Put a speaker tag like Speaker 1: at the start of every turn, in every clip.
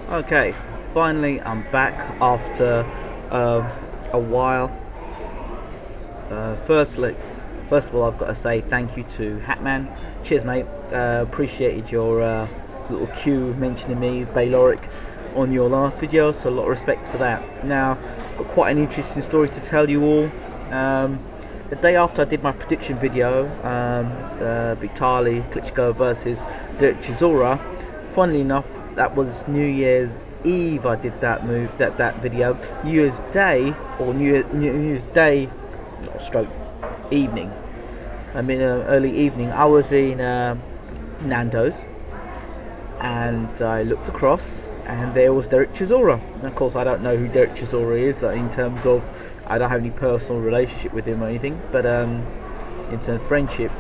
Speaker 1: Okay, finally I'm back after a while. First of all, I've got to say thank you to Hatman. Cheers, mate. Appreciated your little cue mentioning me, Bayloric, on your last video, so a lot of respect for that. Now, got quite an interesting story to tell you all. The day after I did my prediction video, Vitali Klitschko versus Dereck Chisora, funnily enough, that was New Year's Eve. I did that video. New Year's Day or New Year's Day, stroke evening. I mean, early evening. I was in Nando's, and I looked across, and there was Dereck Chisora. And of course, I don't know who Dereck Chisora is in terms of. I don't have any personal relationship with him or anything, but in terms of friendship,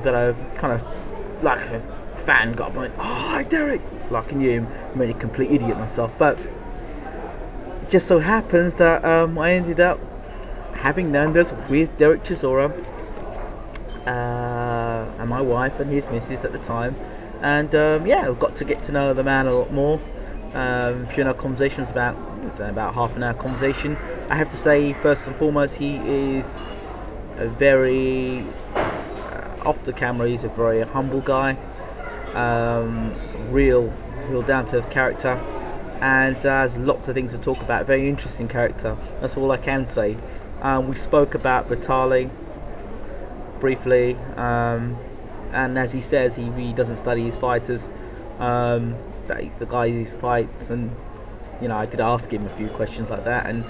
Speaker 1: but I kind of like a fan got up and went, "Oh, hi Dereck!" Like I knew him, made a complete idiot myself. But it just so happens that I ended up having Nando's with Dereck Chisora and my wife and his missus at the time, and yeah, I've got to get to know the man a lot more. During our conversation, was about half an hour conversation. I have to say, first and foremost, he is a very off the camera. He's a very humble guy, real down to earth character, and has lots of things to talk about. Very interesting character. That's all I can say. We spoke about Vitali briefly, and as he says, he really doesn't study his fighters. The guys he fights, and I did ask him a few questions like that, and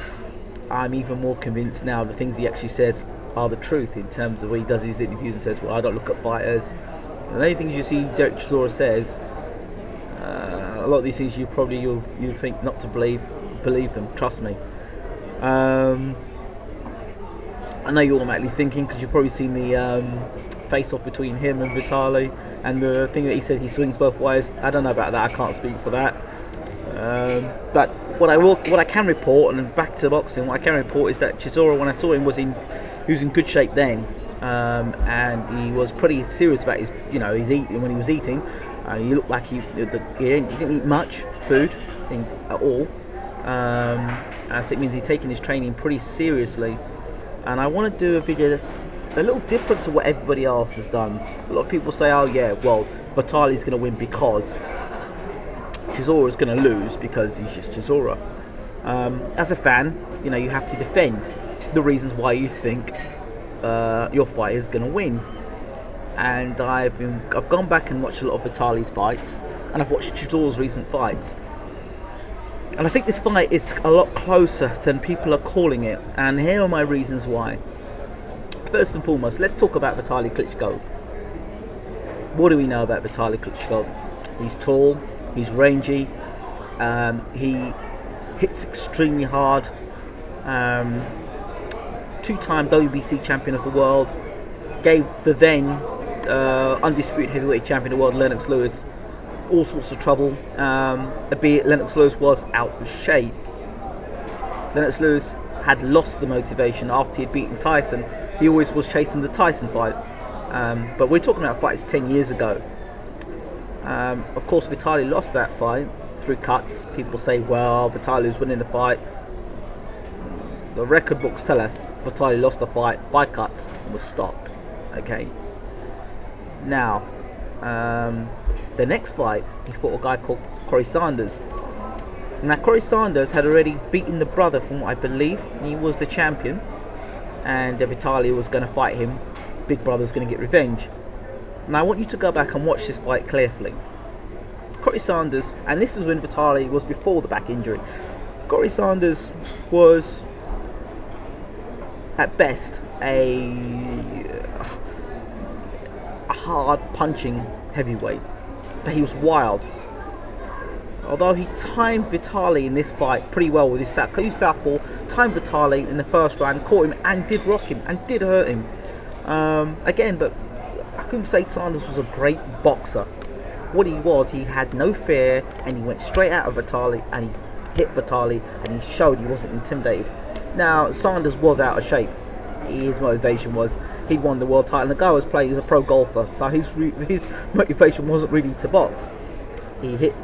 Speaker 1: I'm even more convinced now the things he actually says are the truth in terms of when he does his interviews and says, well, I don't look at fighters. And the only things you see Dereck Chisora says, a lot of these things you'll think not to believe them, trust me. I know you're automatically thinking, because you've probably seen the face-off between him and Vitali, and the thing that he said he swings both ways. I don't know about that, I can't speak for that. But what I can report, and back to boxing, what I can report is that Chisora, when I saw him, he was in good shape then, and he was pretty serious about his eating when he was eating. He looked like he didn't eat much food at all, so it means he's taking his training pretty seriously. And I want to do a video that's a little different to what everybody else has done. A lot of people say, oh yeah, well, Vitali's going to win because Chisora's going to lose because he's just Chisora. As a fan, you have to defend the reasons why you think your fight is going to win. And I've gone back and watched a lot of Vitali's fights, and I've watched Chisora's recent fights. And I think this fight is a lot closer than people are calling it, and here are my reasons why. First and foremost, let's talk about Vitali Klitschko. What do we know about Vitali Klitschko? He's tall, he's rangy, he hits extremely hard, two-time WBC champion of the world, gave the then undisputed heavyweight champion of the world, Lennox Lewis, all sorts of trouble, albeit Lennox Lewis was out of shape. Lennox Lewis had lost the motivation after he had beaten Tyson. He always was chasing the Tyson fight, but we're talking about fights 10 years ago. Of course, Vitali lost that fight through cuts. People say, well, Vitali was winning the fight. The record books tell us Vitali lost the fight by cuts and was stopped. Okay. Now, the next fight, he fought a guy called Corey Sanders. Now, Corey Sanders had already beaten the brother, from what I believe. He was the champion, and Vitali was going to fight him. Big brother was going to get revenge. Now, I want you to go back and watch this fight carefully. Corey Sanders, and this was when Vitali was before the back injury. Corey Sanders was, at best, a hard punching heavyweight, but he was wild. Although he timed Vitali in this fight pretty well with his southpaw, timed Vitali in the first round, caught him and did rock him and did hurt him. Again, but I couldn't say Sanders was a great boxer. What he had no fear, and he went straight out of Vitali and he hit Vitali, and he showed he wasn't intimidated. Now, Sanders was out of shape. His motivation was he won the world title. The guy was playing as a pro golfer, so his motivation wasn't really to box. He hit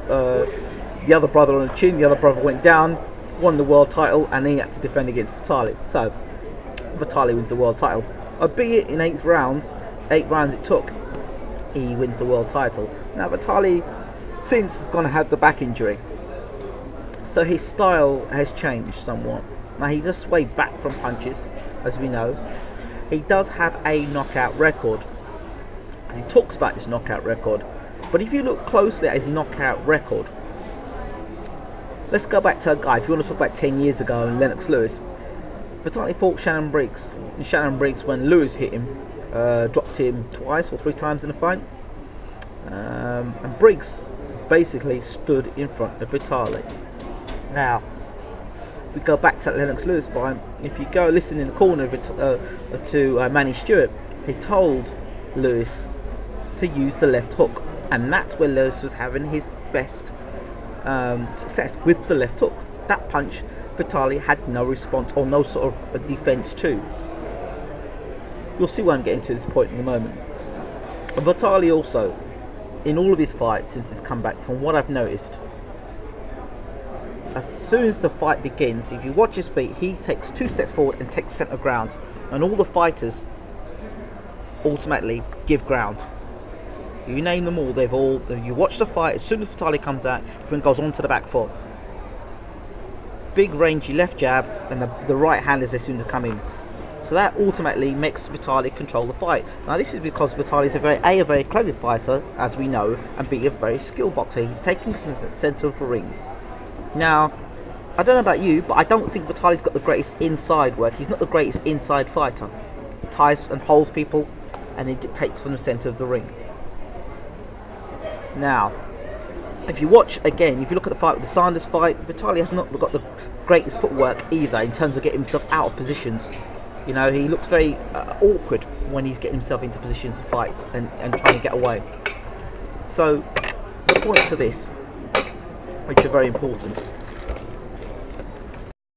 Speaker 1: the other brother on the chin. The other brother went down, won the world title, and then he had to defend against Vitali. So Vitali wins the world title, albeit in 8 rounds it took, he wins the world title. Now Vitali since has gone and had the back injury, so his style has changed somewhat. Now he does sway back from punches, as we know. He does have a knockout record, and he talks about his knockout record, but if you look closely at his knockout record, let's go back to a guy, if you want to talk about 10 years ago, and Lennox Lewis. Vitali fought Shannon Briggs. And Shannon Briggs, when Lewis hit him, dropped him twice or 3 times in the fight. And Briggs basically stood in front of Vitali. Now, if we go back to that Lennox Lewis fight, if you go listen in the corner of it, to Manny Stewart, he told Lewis to use the left hook. And that's where Lewis was having his best success, with the left hook. That punch Vitali had no response or no sort of a defense to. You'll see why I'm getting to this point in a moment. And Vitali also, in all of his fights since his comeback, from what I've noticed, as soon as the fight begins, if you watch his feet, he takes 2 steps forward and takes centre ground, and all the fighters ultimately give ground. You name them all, you watch the fight, as soon as Vitali comes out, he goes on to the back foot. Big rangy left jab, and the right hand is as soon to come in. So that ultimately makes Vitali control the fight. Now this is because Vitali is a very clever fighter, as we know, and B, a very skilled boxer. He's taking from the centre of the ring. Now, I don't know about you, but I don't think Vitali's got the greatest inside work. He's not the greatest inside fighter. He ties and holds people, and he dictates from the centre of the ring. Now, if you watch again, if you look at the fight with the Sanders fight, Vitali has not got the greatest footwork either in terms of getting himself out of positions. You know, he looks very awkward when he's getting himself into positions to fight and trying to get away. So, the point to this, which are very important,